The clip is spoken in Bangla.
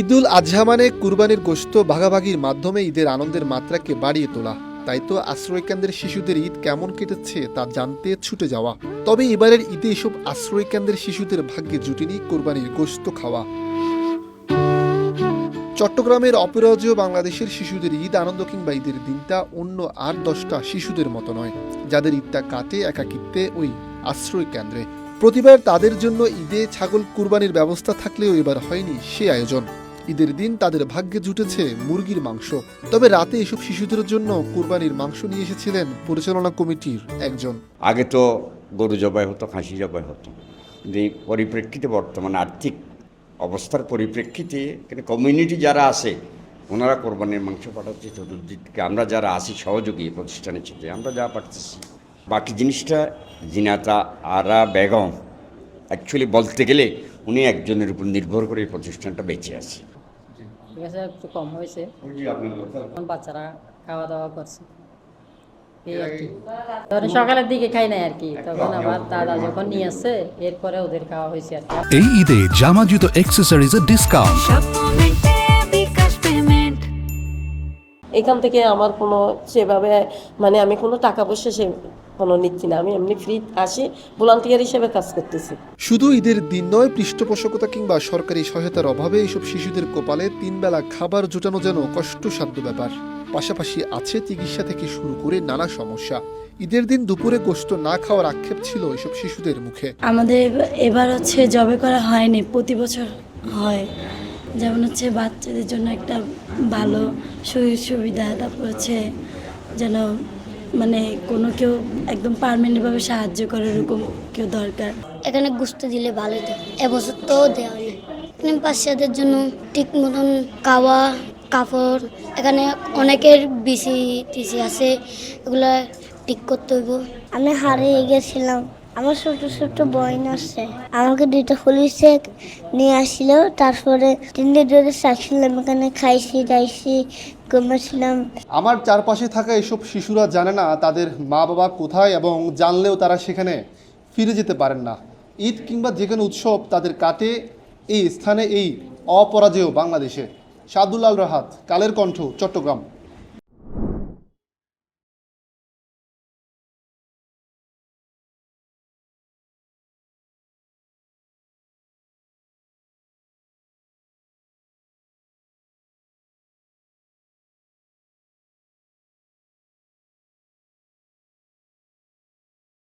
ঈদুল আজহা মানে কুরবানির গোশত ভাগাভাগির মাধ্যমে ঈদের আনন্দের মাত্রাকে বাড়িয়ে তোলা। তাই তো আশ্রয়কেন্দ্রের শিশুদের ঈদ কেমন কেটেছে তা জানতে ছুটে যাওয়া। তবে এবারের ঈদে এসব আশ্রয়কেন্দ্রের শিশুদের ভাগ্যে জুটেনি কুরবানির গোশত খাওয়া। চট্টগ্রামের অপরাজেয় বাংলাদেশের শিশুদের ঈদ আনন্দ কিংবা ঈদের দিনটা অন্য ৮-১০টা শিশুদের মতো নয়, যাদের ঈদটা কাটে একাকিত্বে ওই আশ্রয় কেন্দ্রে। প্রতিবার তাদের জন্য ঈদে ছাগল কুরবানির ব্যবস্থা থাকলেও এবার হয়নি সে আয়োজন। ঈদের দিন তাদের ভাগ্যে জুটেছে মুরগির মাংস। তবে রাতে এসব শিশুদের জন্য কুরবানির মাংস নিয়ে এসেছিলেন পরিচালনা কমিটির একজন। আগে তো গরু জবাই হতো, খাসি জবাই হতো, কিন্তু এই পরিপ্রেক্ষিতে বর্তমান আর্থিক অবস্থার পরিপ্রেক্ষিতে এখানে কমিউনিটি যারা আছে ওনারা কোরবানির মাংস পাঠাচ্ছে চতুর্দিকে। আমরা যারা আছি সহযোগী প্রতিষ্ঠানের সাথে আমরা যা পাঠাচ্ছি। বাকি জিনিসটা জিনাতা আরা বেগম অ্যাকচুয়ালি বলতে গেলে উনি একজনের উপর নির্ভর করে এই প্রতিষ্ঠানটা বেঁচে আছে। ঠিক আছে, একটু কম হয়েছে, বাচ্চারা খাওয়া দাওয়া করছে এই আর কি। ধরেন সকালের দিকে খাই নাই আর কি, তখন আবার দাদা যখন নিয়ে আসছে এরপরে ওদের খাওয়া হয়েছে আর কি। এই ঈদে জামা জুতো অ্যাক্সেসরিজের ডিসকাউন্ট। এখান থেকে আমার কোনো সেভাবে আমি কোনো টাকা পয়সা কোনো নিচ্ছি না, আমি এমনি ফ্রি আসি, ভলান্টিয়ার হিসেবে কাজ করতেছি। শুধু ঈদের দিন নয়, পৃষ্ঠপোষকতা কিংবা সরকারি সহায়তার অভাবে এইসব শিশুদের কপালে ৩ বেলা খাবার জোটানো যেন কষ্টসাধ্য ব্যাপার। পাশাপাশি আছে চিকিৎসা থেকে শুরু করে নানা সমস্যা। ঈদের দিন দুপুরে গোশত না খাওয়ার আক্ষেপ ছিল এসব শিশুদের মুখে। আমাদের এবার জবে করা হয়নি, প্রতি বছর হয়। যেমন বাচ্চাদের জন্য একটা ভালো সুযোগ সুবিধা, তারপর যেন কোনো কেউ একদম পার্মানেন্টভাবে সাহায্য করে এরকম কেউ দরকার। এখানে গোশত দিলে ভালোই তো, এবছর তো দেওয়া নেই। বাচ্চাদের জন্য ঠিক মতন খাওয়া, কাপড়, এখানে অনেকের বিসি টিসি আছে, এগুলা ঠিক করতে হইব। আমি হারিয়ে গেছিলাম, আমার ছোট ছোট বোন আছে, আমাকে 2টা পুলিশে নিয়ে আসছিল, তারপরে 3 দিন ধরে থাকছিলাম, এখানে খাইছি যাইছি ঘুমাচ্ছিলাম। আমার চারপাশে থাকা এসব শিশুরা জানে না তাদের মা বাবা কোথায়, এবং জানলেও তারা সেখানে ফিরে যেতে পারেন না। ঈদ কিংবা যে কোনো উৎসব তাদের কাটে এই স্থানে, এই অপরাজেয় বাংলাদেশে। সাদুল্লাল রাহাত, কালের কণ্ঠ, চট্টগ্রাম।